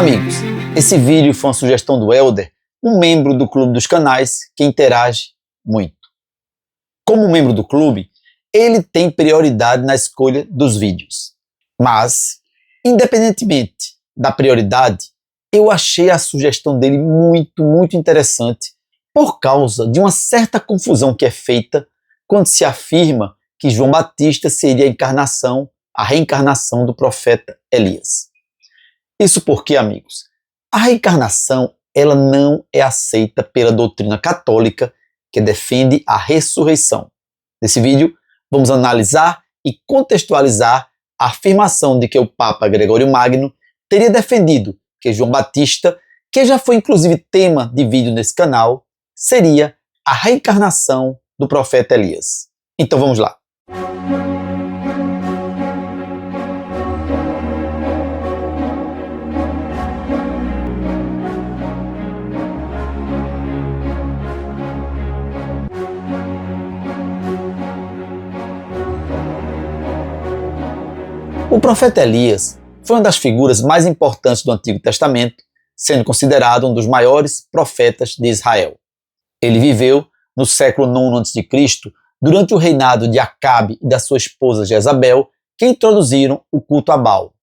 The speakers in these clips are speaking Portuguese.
Amigos, esse vídeo foi uma sugestão do Elder, um membro do Clube dos Canais que interage muito. Como membro do clube, ele tem prioridade na escolha dos vídeos. Mas, independentemente da prioridade, eu achei a sugestão dele muito interessante por causa de uma certa confusão que é feita quando se afirma que João Batista seria a reencarnação do profeta Elias. Isso porque, amigos, a reencarnação ela não é aceita pela doutrina católica que defende a ressurreição. Nesse vídeo, vamos analisar e contextualizar a afirmação de que o Papa Gregório Magno teria defendido que João Batista, que já foi inclusive tema de vídeo nesse canal, seria a reencarnação do profeta Elias. Então vamos lá. O profeta Elias foi uma das figuras mais importantes do Antigo Testamento, sendo considerado um dos maiores profetas de Israel. Ele viveu no século IX a.C., durante o reinado de Acabe e da sua esposa Jezabel, que introduziram o culto a Baal.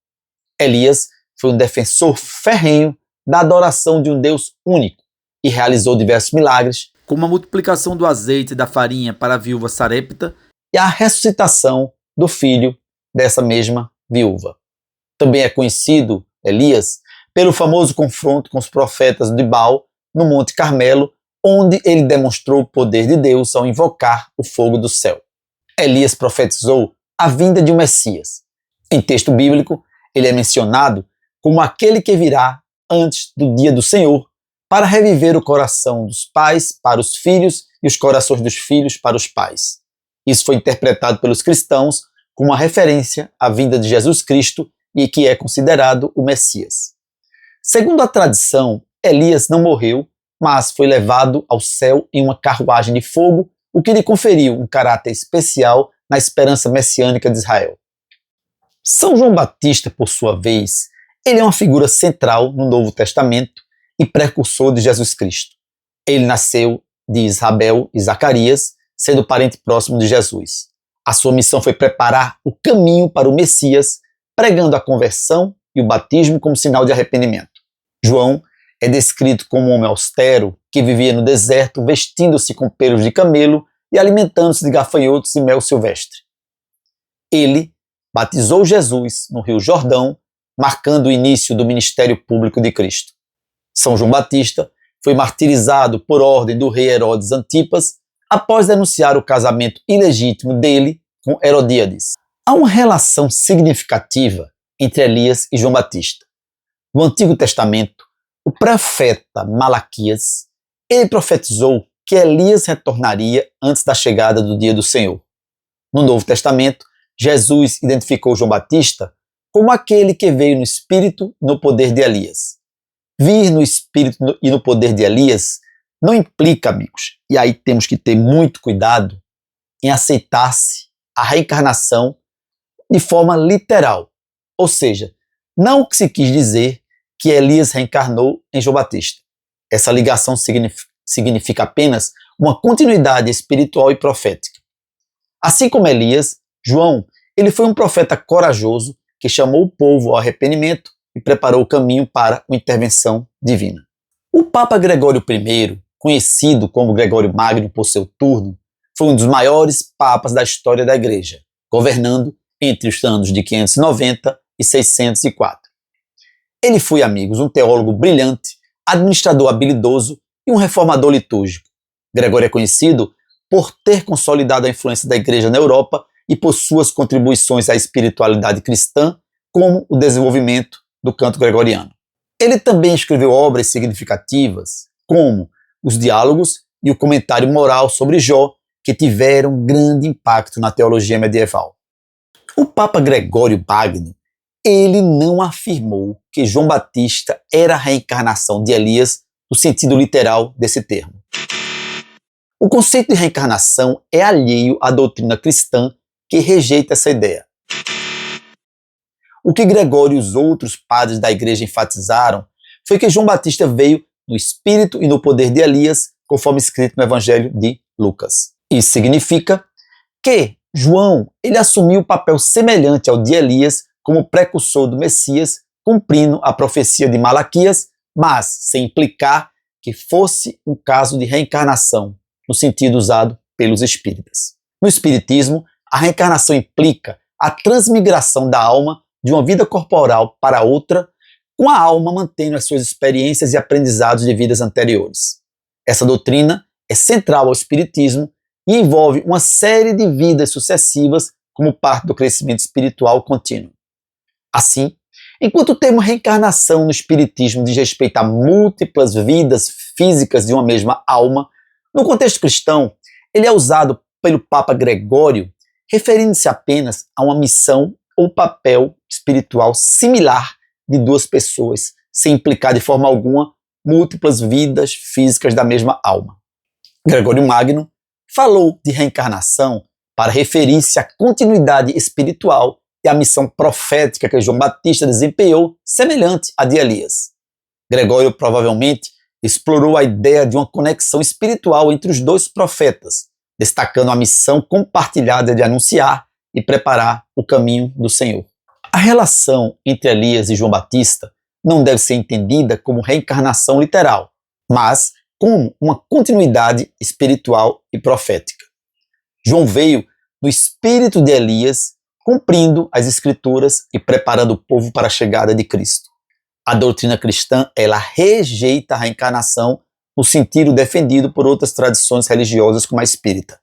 Elias foi um defensor ferrenho da adoração de um Deus único e realizou diversos milagres, como a multiplicação do azeite e da farinha para a viúva Sarepta e a ressuscitação do filho dessa mesma viúva. Também é conhecido, Elias, pelo famoso confronto com os profetas de Baal no Monte Carmelo, onde ele demonstrou o poder de Deus ao invocar o fogo do céu. Elias profetizou a vinda de um Messias. Em texto bíblico, ele é mencionado como aquele que virá antes do dia do Senhor para reviver o coração dos pais para os filhos e os corações dos filhos para os pais. Isso foi interpretado pelos cristãos como uma referência à vinda de Jesus Cristo e que é considerado o Messias. Segundo a tradição, Elias não morreu, mas foi levado ao céu em uma carruagem de fogo, o que lhe conferiu um caráter especial na esperança messiânica de Israel. São João Batista, por sua vez, ele é uma figura central no Novo Testamento e precursor de Jesus Cristo. Ele nasceu de Isabel e Zacarias, sendo parente próximo de Jesus. A sua missão foi preparar o caminho para o Messias, pregando a conversão e o batismo como sinal de arrependimento. João é descrito como um homem austero que vivia no deserto, vestindo-se com pelos de camelo e alimentando-se de gafanhotos e mel silvestre. Ele batizou Jesus no Rio Jordão, marcando o início do ministério público de Cristo. São João Batista foi martirizado por ordem do rei Herodes Antipas após denunciar o casamento ilegítimo dele com Herodíades. Há uma relação significativa entre Elias e João Batista. No Antigo Testamento, o profeta Malaquias, ele profetizou que Elias retornaria antes da chegada do dia do Senhor. No Novo Testamento, Jesus identificou João Batista como aquele que veio no espírito e no poder de Elias. Vir no espírito e no poder de Elias não implica, amigos, e aí temos que ter muito cuidado em aceitar-se a reencarnação de forma literal. Ou seja, não que se quis dizer que Elias reencarnou em João Batista. Essa ligação significa apenas uma continuidade espiritual e profética. Assim como Elias, João, ele foi um profeta corajoso que chamou o povo ao arrependimento e preparou o caminho para uma intervenção divina. O Papa Gregório I, conhecido como Gregório Magno por seu turno, foi um dos maiores papas da história da Igreja, governando entre os anos de 590 e 604. Ele foi, amigos, um teólogo brilhante, administrador habilidoso e um reformador litúrgico. Gregório é conhecido por ter consolidado a influência da Igreja na Europa e por suas contribuições à espiritualidade cristã, como o desenvolvimento do canto gregoriano. Ele também escreveu obras significativas, como os Diálogos e o Comentário Moral sobre Jó, que tiveram grande impacto na teologia medieval. O Papa Gregório Magno, ele não afirmou que João Batista era a reencarnação de Elias no sentido literal desse termo. O conceito de reencarnação é alheio à doutrina cristã que rejeita essa ideia. O que Gregório e os outros padres da Igreja enfatizaram foi que João Batista veio no espírito e no poder de Elias, conforme escrito no Evangelho de Lucas. Isso significa que João ele assumiu o papel semelhante ao de Elias como precursor do Messias, cumprindo a profecia de Malaquias, mas sem implicar que fosse um caso de reencarnação, no sentido usado pelos espíritas. No espiritismo, a reencarnação implica a transmigração da alma de uma vida corporal para outra, com a alma mantendo as suas experiências e aprendizados de vidas anteriores. Essa doutrina é central ao espiritismo e envolve uma série de vidas sucessivas como parte do crescimento espiritual contínuo. Assim, enquanto o termo reencarnação no espiritismo diz respeito a múltiplas vidas físicas de uma mesma alma, no contexto cristão, ele é usado pelo Papa Gregório, referindo-se apenas a uma missão ou papel espiritual similar de duas pessoas, sem implicar de forma alguma múltiplas vidas físicas da mesma alma. Gregório Magno falou de reencarnação para referir-se à continuidade espiritual e à missão profética que João Batista desempenhou, semelhante à de Elias. Gregório provavelmente explorou a ideia de uma conexão espiritual entre os dois profetas, destacando a missão compartilhada de anunciar e preparar o caminho do Senhor. A relação entre Elias e João Batista não deve ser entendida como reencarnação literal, mas como uma continuidade espiritual e profética. João veio no espírito de Elias, cumprindo as Escrituras e preparando o povo para a chegada de Cristo. A doutrina cristã, ela rejeita a reencarnação no sentido defendido por outras tradições religiosas como a espírita.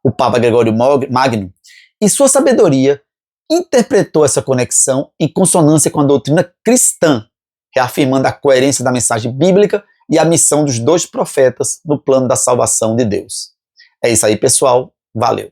O Papa Gregório Magno, em sua sabedoria, interpretou essa conexão em consonância com a doutrina cristã, reafirmando a coerência da mensagem bíblica e a missão dos dois profetas no plano da salvação de Deus. É isso aí, pessoal. Valeu!